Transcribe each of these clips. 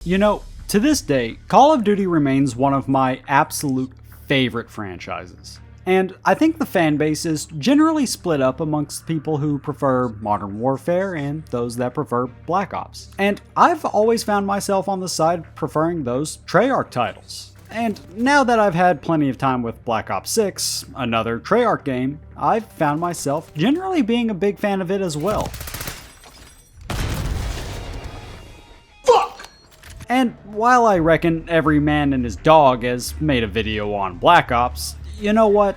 You know, to this day, Call of Duty remains one of my absolute favorite franchises. And I think the fan base is generally split up amongst people who prefer Modern Warfare and those that prefer Black Ops. And I've always found myself on the side preferring those Treyarch titles. And now that I've had plenty of time with Black Ops 6, another Treyarch game, I've found myself generally being a big fan of it as well. And while I reckon every man and his dog has made a video on Black Ops, you know what?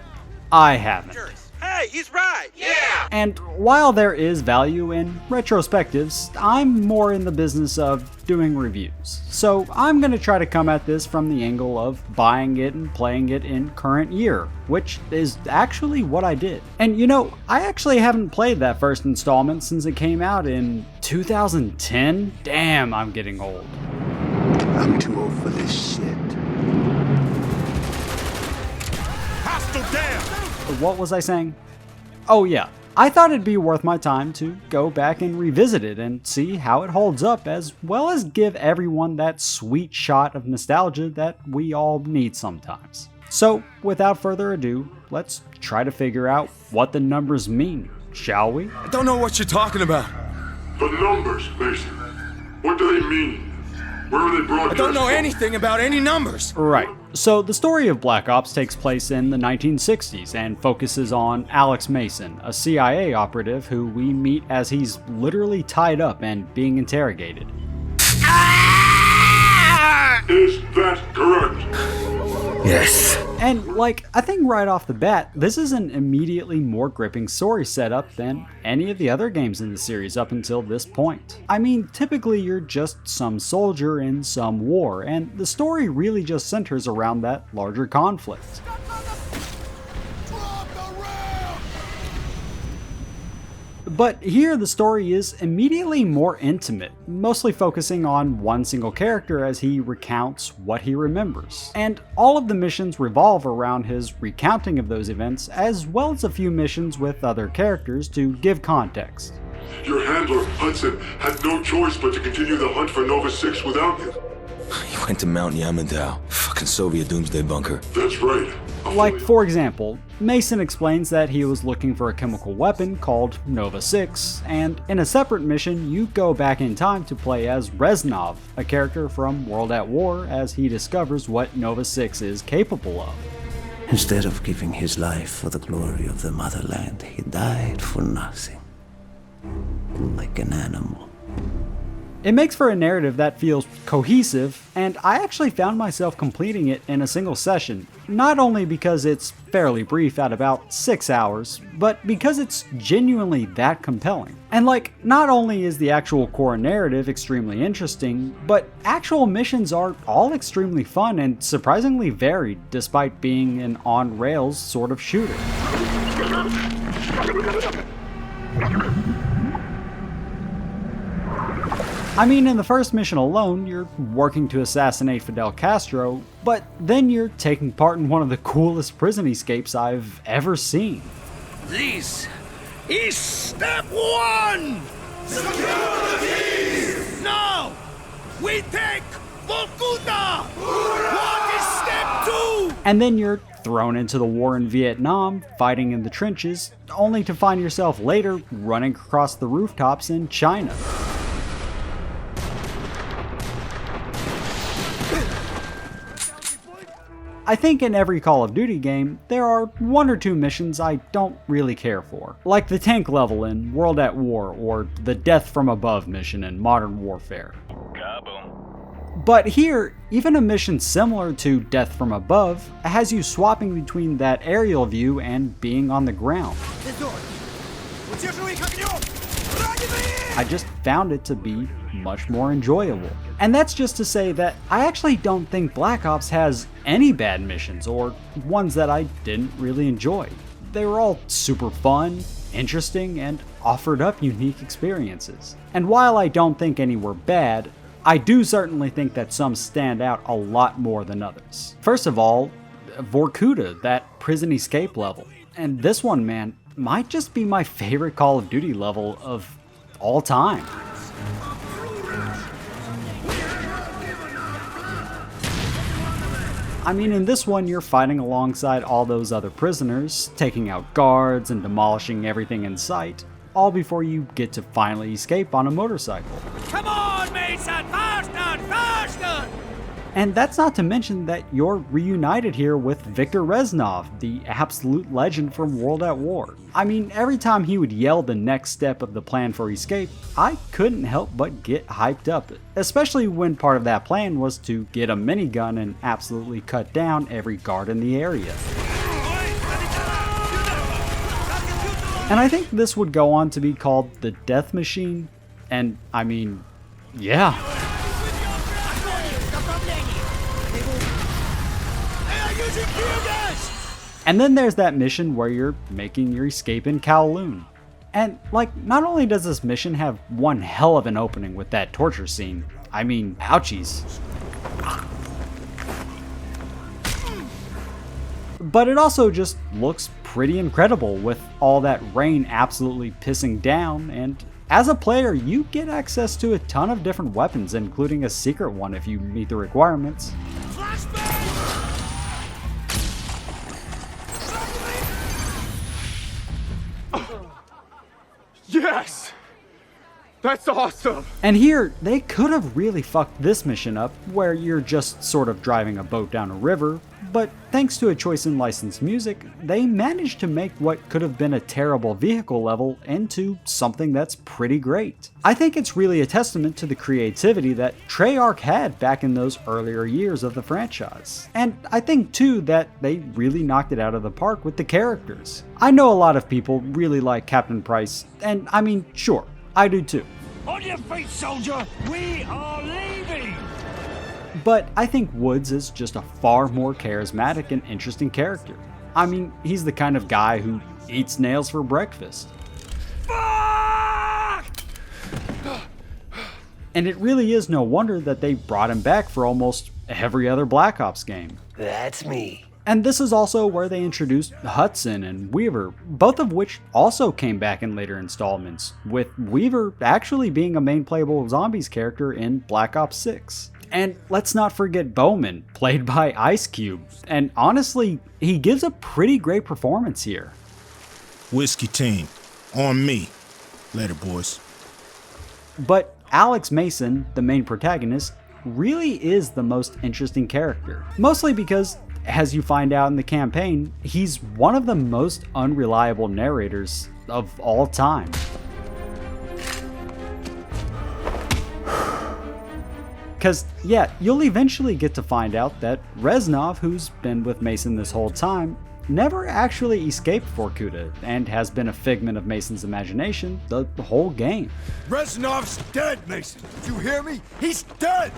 I haven't. Hey, he's right! Yeah! And while there is value in retrospectives, I'm more in the business of doing reviews. So I'm gonna try to come at this from the angle of buying it and playing it in current year, which is actually what I did. And you know, I actually haven't played that first installment since it came out in 2010. Damn, I'm getting old. I'm too old for this shit. Hostile down! What was I saying? Oh yeah, I thought it'd be worth my time to go back and revisit it and see how it holds up, as well as give everyone that sweet shot of nostalgia that we all need sometimes. So without further ado, let's try to figure out what the numbers mean, shall we? I don't know what you're talking about. The numbers, Mason. What do they mean? Where are they broadcast? I don't know from? anything about any numbers. Right. So the story of Black Ops takes place in the 1960s and focuses on Alex Mason, a CIA operative who we meet as he's literally tied up and being interrogated. Is that correct? Yes. And I think right off the bat, this is an immediately more gripping story setup than any of the other games in the series up until this point. I mean, typically you're just some soldier in some war, and the story really just centers around that larger conflict. But here the story is immediately more intimate, mostly focusing on one single character as he recounts what he remembers. And all of the missions revolve around his recounting of those events, as well as a few missions with other characters to give context. Your handler, Hudson, had no choice but to continue the hunt for Nova 6 without you. He went to Mount Yamantau, fucking Soviet doomsday bunker. That's right. Like, for example, Mason explains that he was looking for a chemical weapon called Nova 6, and in a separate mission, you go back in time to play as Reznov, a character from World at War, as he discovers what Nova 6 is capable of. Instead of giving his life for the glory of the motherland, he died for nothing. Like an animal. It makes for a narrative that feels cohesive, and I actually found myself completing it in a single session, not only because it's fairly brief at about 6 hours, but because it's genuinely that compelling. And not only is the actual core narrative extremely interesting, but actual missions are all extremely fun and surprisingly varied despite being an on-rails sort of shooter. I mean, in the first mission alone, you're working to assassinate Fidel Castro, but then you're taking part in one of the coolest prison escapes I've ever seen. This is step one! Security! Now, we take Vorkuta! What is step two? And then you're thrown into the war in Vietnam, fighting in the trenches, only to find yourself later running across the rooftops in China. I think in every Call of Duty game, there are one or two missions I don't really care for, like the tank level in World at War or the Death from Above mission in Modern Warfare. Kaboom. But here, even a mission similar to Death from Above has you swapping between that aerial view and being on the ground. I just found it to be much more enjoyable. And that's just to say that I actually don't think Black Ops has any bad missions or ones that I didn't really enjoy. They were all super fun, interesting, and offered up unique experiences. And while I don't think any were bad, I do certainly think that some stand out a lot more than others. First of all, Vorkuta, that prison escape level. And this one, man, might just be my favorite Call of Duty level of all time. I mean, in this one, you're fighting alongside all those other prisoners, taking out guards and demolishing everything in sight, all before you get to finally escape on a motorcycle. Come on, Mason! Faster! Faster! And that's not to mention that you're reunited here with Viktor Reznov, the absolute legend from World at War. I mean, every time he would yell the next step of the plan for escape, I couldn't help but get hyped up, especially when part of that plan was to get a minigun and absolutely cut down every guard in the area. And I think this would go on to be called the Death Machine, and I mean, yeah. And then there's that mission where you're making your escape in Kowloon. And like, not only does this mission have one hell of an opening with that torture scene, I mean, ouchies. But it also just looks pretty incredible with all that rain absolutely pissing down, and as a player, you get access to a ton of different weapons, including a secret one if you meet the requirements. Yes! That's awesome! And here, they could have really fucked this mission up, where you're just sort of driving a boat down a river, but thanks to a choice in licensed music, they managed to make what could have been a terrible vehicle level into something that's pretty great. I think it's really a testament to the creativity that Treyarch had back in those earlier years of the franchise. And I think too that they really knocked it out of the park with the characters. I know a lot of people really like Captain Price, and I mean, sure, I do too. On your feet, soldier! We are leaving! But I think Woods is just a far more charismatic and interesting character. I mean, he's the kind of guy who eats nails for breakfast. Fuck! And it really is no wonder that they brought him back for almost every other Black Ops game. That's me. And this is also where they introduced Hudson and Weaver, both of which also came back in later installments, with Weaver actually being a main playable zombies character in Black Ops 6. And let's not forget Bowman, played by Ice Cube, and honestly, he gives a pretty great performance here. Whiskey team, on me. Later, boys. But Alex Mason, the main protagonist, really is the most interesting character, mostly because, as you find out in the campaign, he's one of the most unreliable narrators of all time. Because, yeah, you'll eventually get to find out that Reznov, who's been with Mason this whole time, never actually escaped Vorkuta and has been a figment of Mason's imagination the whole game. Reznov's dead, Mason! You hear me? He's dead!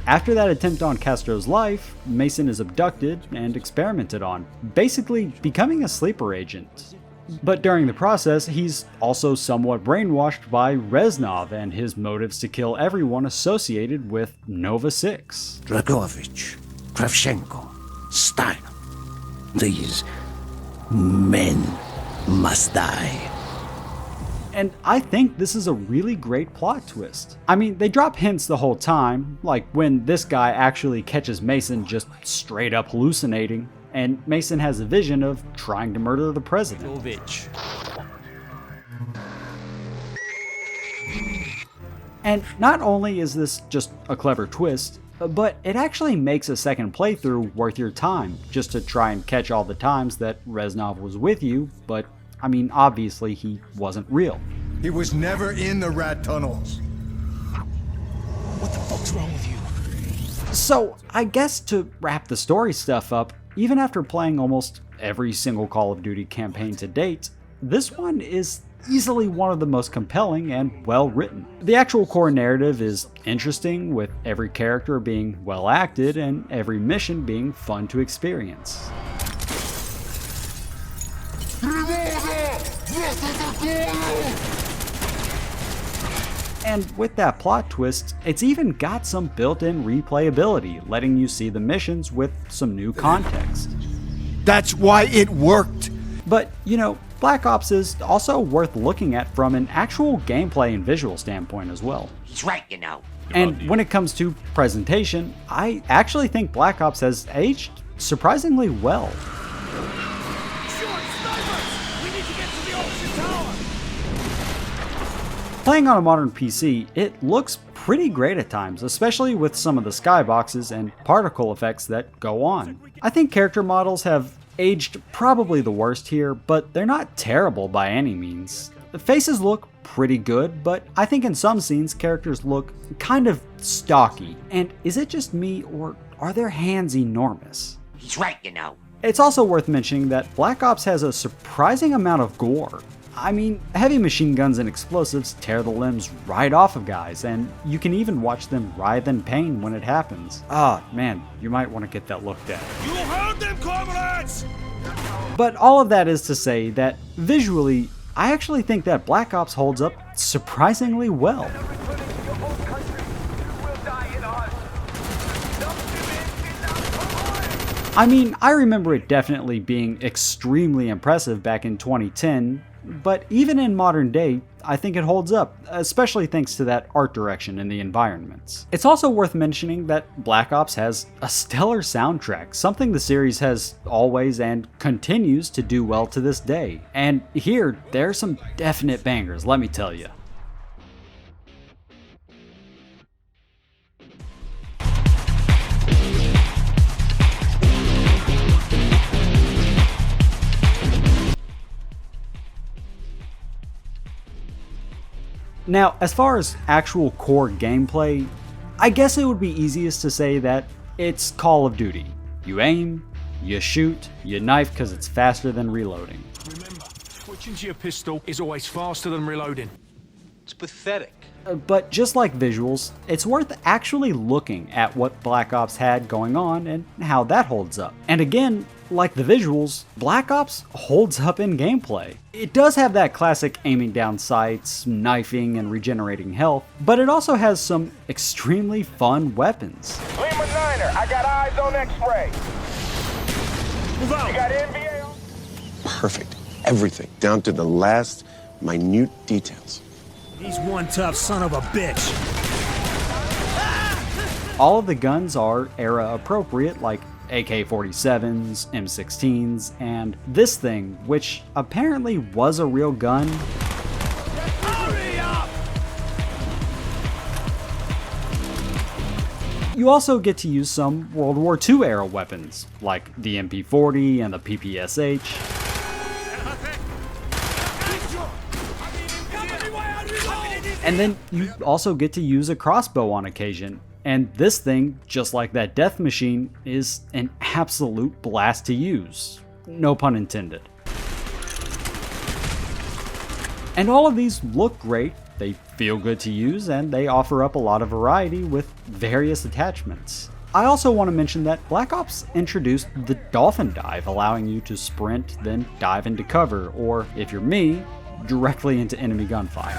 After that attempt on Castro's life, Mason is abducted and experimented on, basically becoming a sleeper agent. But during the process, he's also somewhat brainwashed by Reznov and his motives to kill everyone associated with Nova 6. Dragovich, Kravchenko, Stein. These men must die. And I think this is a really great plot twist. I mean, they drop hints the whole time, like when this guy actually catches Mason just straight up hallucinating, and Mason has a vision of trying to murder the president. And not only is this just a clever twist, but it actually makes a second playthrough worth your time, just to try and catch all the times that Reznov was with you, but I mean, obviously he wasn't real. He was never in the rat tunnels. What the fuck's wrong with you? So, I guess to wrap the story stuff up, even after playing almost every single Call of Duty campaign to date, this one is easily one of the most compelling and well written. The actual core narrative is interesting, with every character being well acted and every mission being fun to experience. And with that plot twist, it's even got some built-in replayability, letting you see the missions with some new context. That's why it worked! But, you know, Black Ops is also worth looking at from an actual gameplay and visual standpoint as well. He's right, you know. And when it comes to presentation, I actually think Black Ops has aged surprisingly well. Short snipers! We need to get to the ocean tower! Playing on a modern PC, it looks pretty great at times, especially with some of the skyboxes and particle effects that go on. I think character models have aged probably the worst here, but they're not terrible by any means. The faces look pretty good, but I think in some scenes characters look kind of stocky. And is it just me, or are their hands enormous? He's right, you know. It's also worth mentioning that Black Ops has a surprising amount of gore. I mean, heavy machine guns and explosives tear the limbs right off of guys, and you can even watch them writhe in pain when it happens. Ah, man, you might want to get that looked at. You heard them, comrades! But all of that is to say that visually, I actually think that Black Ops holds up surprisingly well. I mean, I remember it definitely being extremely impressive back in 2010, but even in modern day, I think it holds up, especially thanks to that art direction in the environments. It's also worth mentioning that Black Ops has a stellar soundtrack, something the series has always and continues to do well to this day. And here, there are some definite bangers, let me tell you. Now, as far as actual core gameplay, I guess it would be easiest to say that it's Call of Duty. You aim, you shoot, you knife because it's faster than reloading. Remember, switching to your pistol is always faster than reloading. It's pathetic. But just like visuals, it's worth actually looking at what Black Ops had going on and how that holds up. And again, like the visuals, Black Ops holds up in gameplay. It does have that classic aiming down sights, knifing, and regenerating health, but it also has some extremely fun weapons. Lima Niner, I got eyes on X-ray. Move out! You got NBA on? Perfect. Everything, down to the last minute details. He's one tough son of a bitch. All of the guns are era appropriate, like AK-47s, M16s, and this thing, which apparently was a real gun. Hurry up! You also get to use some World War II era weapons, like the MP40 and the PPSH. And then you also get to use a crossbow on occasion. And this thing, just like that death machine, is an absolute blast to use. No pun intended. And all of these look great, they feel good to use, and they offer up a lot of variety with various attachments. I also want to mention that Black Ops introduced the Dolphin Dive, allowing you to sprint, then dive into cover, or if you're me, directly into enemy gunfire.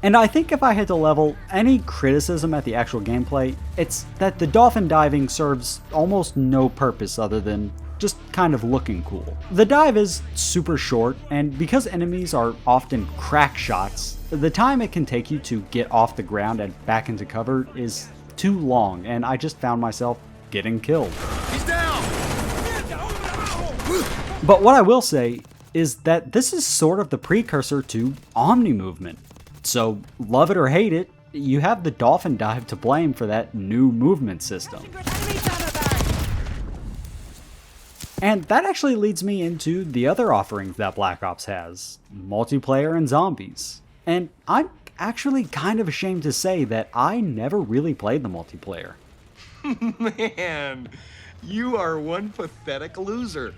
And I think if I had to level any criticism at the actual gameplay, it's that the dolphin diving serves almost no purpose other than just kind of looking cool. The dive is super short, and because enemies are often crack shots, the time it can take you to get off the ground and back into cover is too long, and I just found myself getting killed. He's down! But what I will say is that this is sort of the precursor to Omni movement. So, love it or hate it, you have the dolphin dive to blame for that new movement system. And that actually leads me into the other offerings that Black Ops has, multiplayer and zombies. And I'm actually kind of ashamed to say that I never really played the multiplayer. Man, you are one pathetic loser.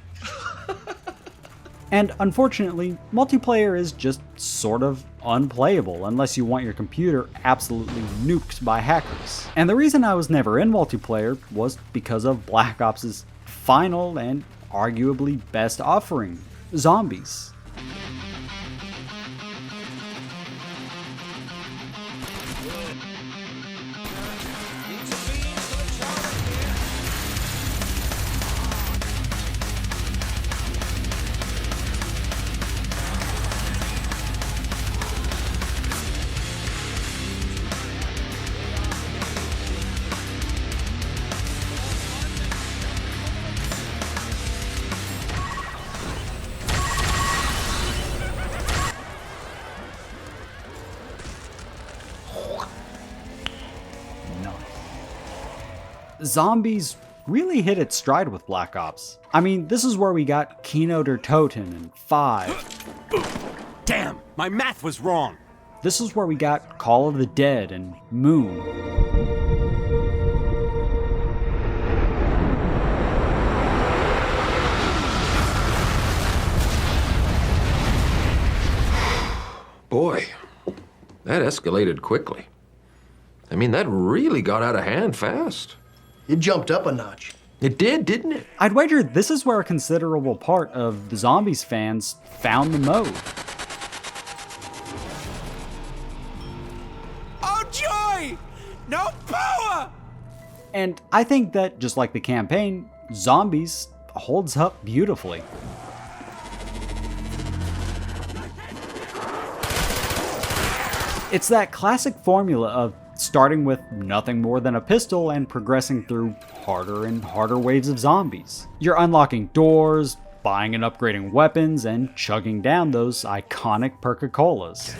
And unfortunately, multiplayer is just sort of unplayable unless you want your computer absolutely nuked by hackers. And the reason I was never in multiplayer was because of Black Ops' final and arguably best offering, zombies. zombies really hit its stride with Black Ops. I mean, this is where we got Kino der Toten and 5. Damn, my math was wrong. This is where we got Call of the Dead and Moon. Boy, that escalated quickly. I mean, that really got out of hand fast. It jumped up a notch. It did, didn't it? I'd wager this is where a considerable part of the Zombies fans found the mode. Oh joy! No power! And I think that, just like the campaign, Zombies holds up beautifully. It's that classic formula of starting with nothing more than a pistol and progressing through harder and harder waves of zombies. You're unlocking doors, buying and upgrading weapons, and chugging down those iconic Perca-Colas.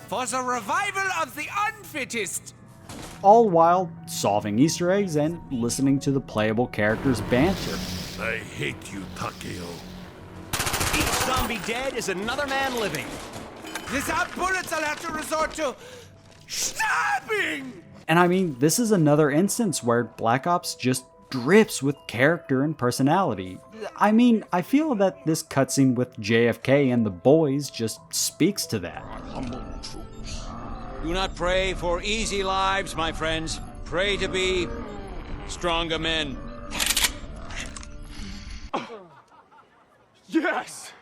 For the revival of the unfittest! All while solving Easter eggs and listening to the playable characters' banter. I hate you, Takeo. Each zombie dead is another man living. Without bullets, I'll have to resort to stabbing! And I mean, this is another instance where Black Ops just drips with character and personality. I mean, I feel that this cutscene with JFK and the boys just speaks to that. Do not pray for easy lives, my friends. Pray to be stronger men. Yes!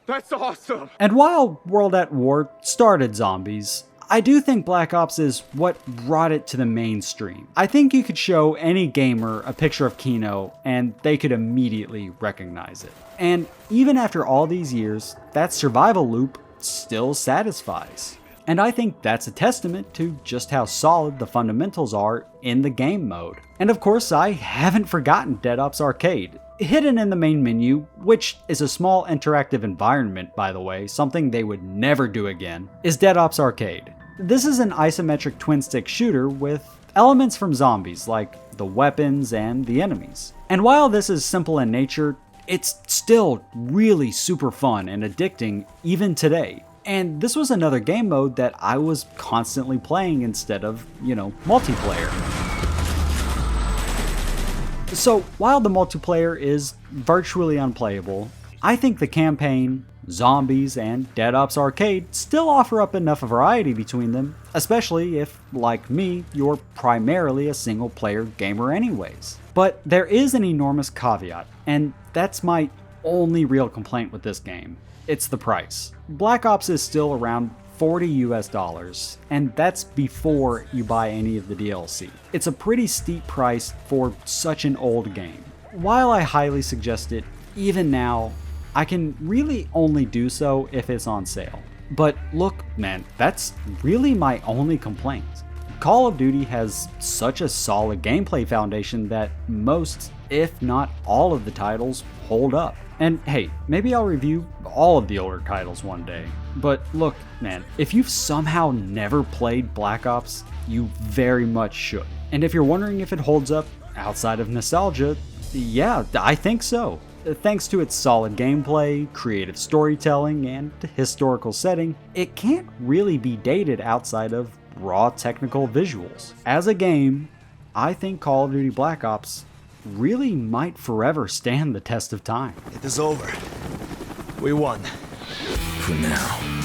That's awesome! And while World at War started zombies, I do think Black Ops is what brought it to the mainstream. I think you could show any gamer a picture of Kino and they could immediately recognize it. And even after all these years, that survival loop still satisfies. And I think that's a testament to just how solid the fundamentals are in the game mode. And of course, I haven't forgotten Dead Ops Arcade. Hidden in the main menu, which is a small interactive environment by the way, something they would never do again, is Dead Ops Arcade. This is an isometric twin-stick shooter with elements from zombies, like the weapons and the enemies. And while this is simple in nature, it's still really super fun and addicting even today. And this was another game mode that I was constantly playing instead of, multiplayer. So while the multiplayer is virtually unplayable, I think the campaign, zombies, and Dead Ops Arcade still offer up enough variety between them, especially if, like me, you're primarily a single player gamer anyways. But there is an enormous caveat, and that's my only real complaint with this game. It's the price. Black Ops is still around $40 US, and that's before you buy any of the DLC. It's a pretty steep price for such an old game. While I highly suggest it, even now, I can really only do so if it's on sale. But look, man, that's really my only complaint. Call of Duty has such a solid gameplay foundation that most, if not all of the titles, hold up. And hey, maybe I'll review all of the older titles one day. But look, man, if you've somehow never played Black Ops, you very much should. And if you're wondering if it holds up outside of nostalgia, yeah, I think so. Thanks to its solid gameplay, creative storytelling, and historical setting, it can't really be dated outside of raw technical visuals. As a game, I think Call of Duty Black Ops really might forever stand the test of time. It is over. We won. For now.